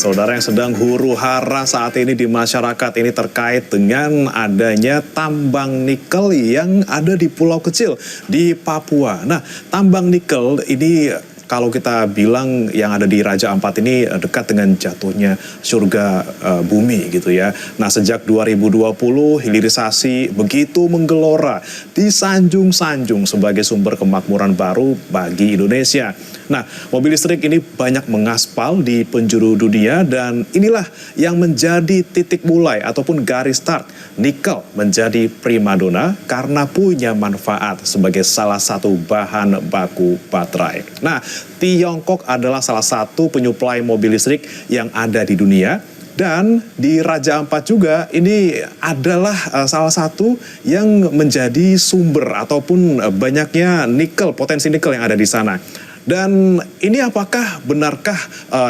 saudara yang sedang huru-hara saat ini di masyarakat ini terkait dengan adanya tambang nikel yang ada di pulau kecil di Papua. Nah, tambang nikel ini kalau kita bilang yang ada di Raja Ampat ini dekat dengan jatuhnya surga bumi gitu ya. Nah, sejak 2020 hilirisasi begitu menggelora, disanjung-sanjung sebagai sumber kemakmuran baru bagi Indonesia. Nah, mobil listrik ini banyak mengaspal di penjuru dunia dan inilah yang menjadi titik mulai ataupun garis start nikel menjadi primadona karena punya manfaat sebagai salah satu bahan baku baterai. Nah, Tiongkok adalah salah satu penyuplai mobil listrik yang ada di dunia. Dan di Raja Ampat juga ini adalah salah satu yang menjadi sumber ataupun banyaknya nikel, potensi nikel yang ada di sana. Dan ini apakah benarkah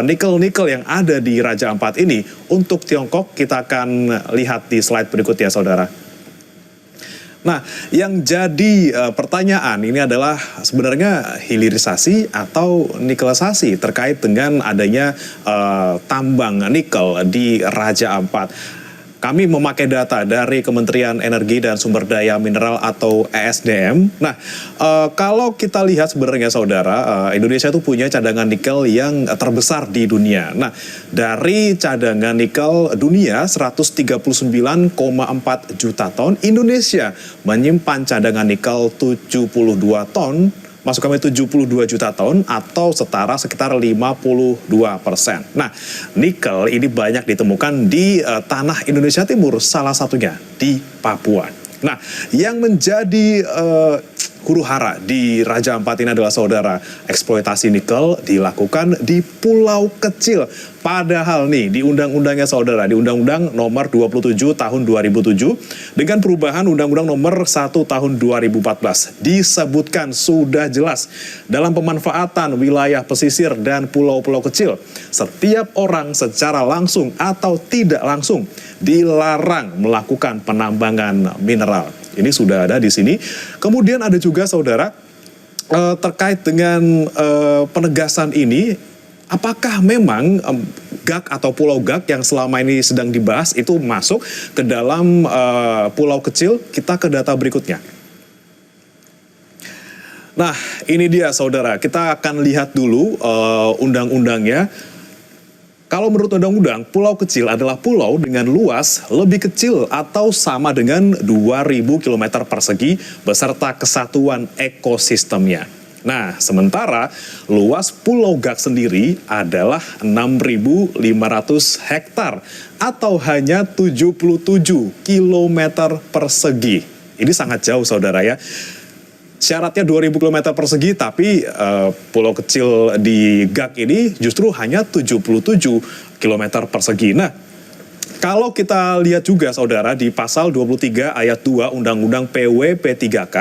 nikel-nikel yang ada di Raja Ampat ini untuk Tiongkok? Kita akan lihat di slide berikutnya, saudara. Nah, yang jadi pertanyaan ini adalah sebenarnya hilirisasi atau nikelisasi terkait dengan adanya tambang nikel di Raja Ampat. Kami memakai data dari Kementerian Energi dan Sumber Daya Mineral atau ESDM. Nah, kalau kita lihat sebenarnya saudara, Indonesia itu punya cadangan nikel yang terbesar di dunia. Nah, dari cadangan nikel dunia 139,4 juta ton, Indonesia menyimpan cadangan nikel 72 ton, maksud kami 72 juta ton atau setara sekitar 52%. Nah, nikel ini banyak ditemukan di tanah Indonesia Timur, salah satunya di Papua. Nah, yang menjadi huru-hara di Raja Ampat ini adalah saudara, eksploitasi nikel dilakukan di pulau kecil. Padahal nih di undang-undangnya saudara, di Undang-Undang Nomor 27 Tahun 2007 dengan perubahan Undang-Undang Nomor 1 Tahun 2014 disebutkan sudah jelas dalam pemanfaatan wilayah pesisir dan pulau-pulau kecil, setiap orang secara langsung atau tidak langsung dilarang melakukan penambangan mineral. Ini sudah ada di sini. Kemudian ada juga saudara terkait dengan penegasan ini, apakah memang GAK atau Pulau GAK yang selama ini sedang dibahas itu masuk ke dalam pulau kecil? Kita ke data berikutnya. Nah, ini dia saudara, kita akan lihat dulu undang-undangnya. Kalau menurut undang-undang, pulau kecil adalah pulau dengan luas lebih kecil atau sama dengan 2.000 km persegi beserta kesatuan ekosistemnya. Nah, sementara luas Pulau GAK sendiri adalah 6.500 hektar atau hanya 77 km persegi. Ini sangat jauh saudara ya. Syaratnya 2.000 km persegi, tapi pulau kecil di GAK ini justru hanya 77 km persegi. Nah, kalau kita lihat juga saudara di pasal 23 ayat 2 Undang-Undang PWP3K,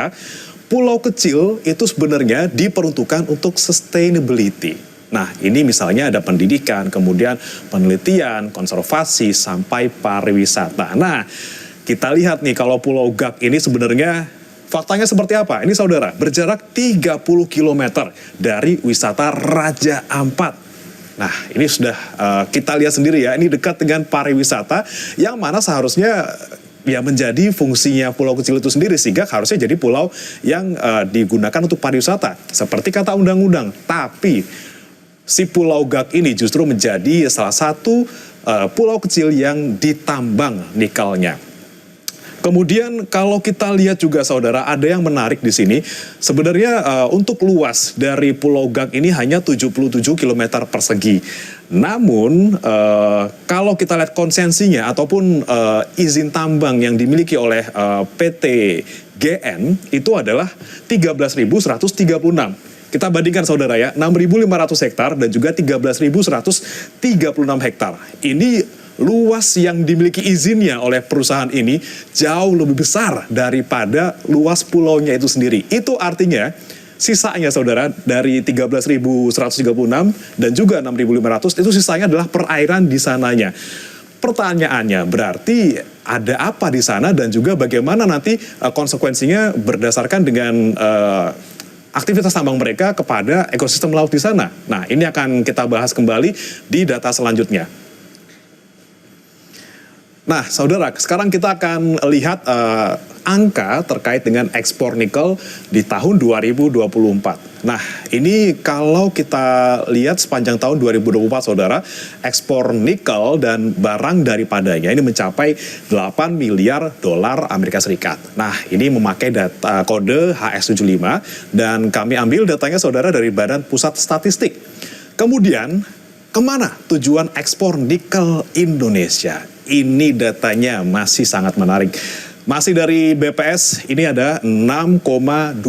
pulau kecil itu sebenarnya diperuntukkan untuk sustainability. Nah, ini misalnya ada pendidikan, kemudian penelitian, konservasi, sampai pariwisata. Nah, kita lihat nih kalau Pulau GAK ini sebenarnya faktanya seperti apa? Ini saudara, berjarak 30 km dari wisata Raja Ampat. Nah, ini sudah kita lihat sendiri ya, ini dekat dengan pariwisata yang mana seharusnya ya menjadi fungsinya pulau kecil itu sendiri, sehingga harusnya jadi pulau yang digunakan untuk pariwisata seperti kata undang-undang. Tapi si Pulau GAK ini justru menjadi salah satu pulau kecil yang ditambang nikelnya. Kemudian kalau kita lihat juga saudara, ada yang menarik di sini. Sebenarnya untuk luas dari Pulau GAK ini hanya 77 km persegi. Namun kalau kita lihat konsensinya ataupun izin tambang yang dimiliki oleh PT GN itu adalah 13.136. Kita bandingkan saudara ya, 6.500 hektar dan juga 13.136 hektar. Ini luas yang dimiliki izinnya oleh perusahaan ini jauh lebih besar daripada luas pulaunya itu sendiri. Itu artinya sisanya saudara dari 13.136 dan juga 6.500 itu sisanya adalah perairan di sananya. Pertanyaannya berarti ada apa di sana dan juga bagaimana nanti konsekuensinya berdasarkan dengan aktivitas tambang mereka kepada ekosistem laut di sana. Nah, ini akan kita bahas kembali di data selanjutnya. Nah, saudara, sekarang kita akan lihat angka terkait dengan ekspor nikel di tahun 2024. Nah, ini kalau kita lihat sepanjang tahun 2024, saudara, ekspor nikel dan barang daripadanya ini mencapai 8 miliar dolar Amerika Serikat. Nah, ini memakai data kode HS75 dan kami ambil datanya, saudara, dari Badan Pusat Statistik. Kemudian, kemana tujuan ekspor nikel Indonesia? Ini datanya masih sangat menarik. Masih dari BPS, ini ada 6,26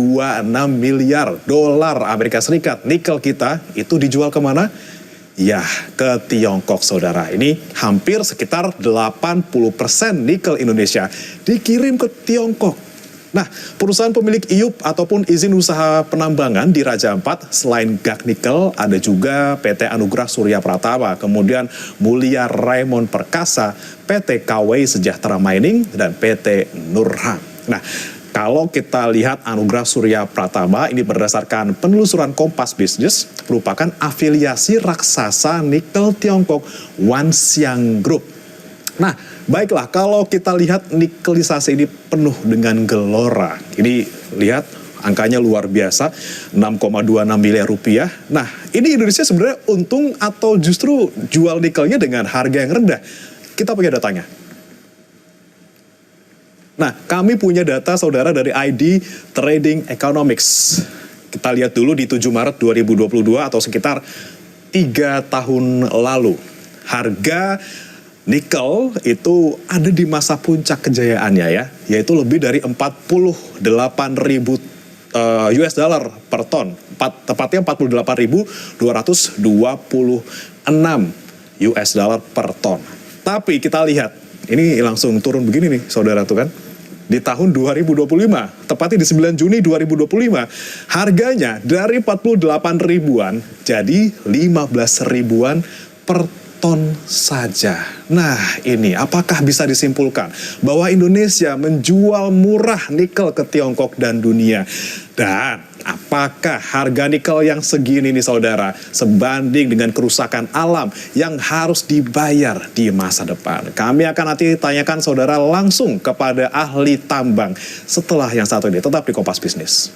miliar dolar Amerika Serikat. Nikel kita itu dijual kemana? Ya, ke Tiongkok, saudara. Ini hampir sekitar 80% nikel Indonesia dikirim ke Tiongkok. Nah, perusahaan pemilik IUP ataupun izin usaha penambangan di Raja Ampat, selain GAC Nikel, ada juga PT Anugrah Surya Pratama, kemudian Mulia Raymond Perkasa, PT KW Sejahtera Mining, dan PT Nurhang. Nah, kalau kita lihat Anugrah Surya Pratama, ini berdasarkan penelusuran Kompas Bisnis, merupakan afiliasi raksasa nikel Tiongkok Wanxiang Group. Nah, baiklah, kalau kita lihat nikelisasi ini penuh dengan gelora. Ini lihat angkanya luar biasa, 6,26 miliar rupiah. Nah, ini Indonesia sebenarnya untung atau justru jual nikelnya dengan harga yang rendah? Kita punya datanya. Nah, kami punya data, saudara, dari ID Trading Economics. Kita lihat dulu di 7 Maret 2022 atau sekitar 3 tahun lalu. Harga nikel itu ada di masa puncak kejayaannya ya, yaitu lebih dari 48.000 US dollar per ton, tepatnya 48.226 US dollar per ton. Tapi kita lihat, ini langsung turun begini nih, saudara tuh kan. Di tahun 2025, tepatnya di 9 Juni 2025, harganya dari 48 ribuan jadi 15 ribuan per ton saja. Nah, ini apakah bisa disimpulkan bahwa Indonesia menjual murah nikel ke Tiongkok dan dunia? Dan apakah harga nikel yang segini nih, saudara, sebanding dengan kerusakan alam yang harus dibayar di masa depan? Kami akan nanti tanyakan, saudara, langsung kepada ahli tambang setelah yang satu ini. Tetap di Kompas Bisnis.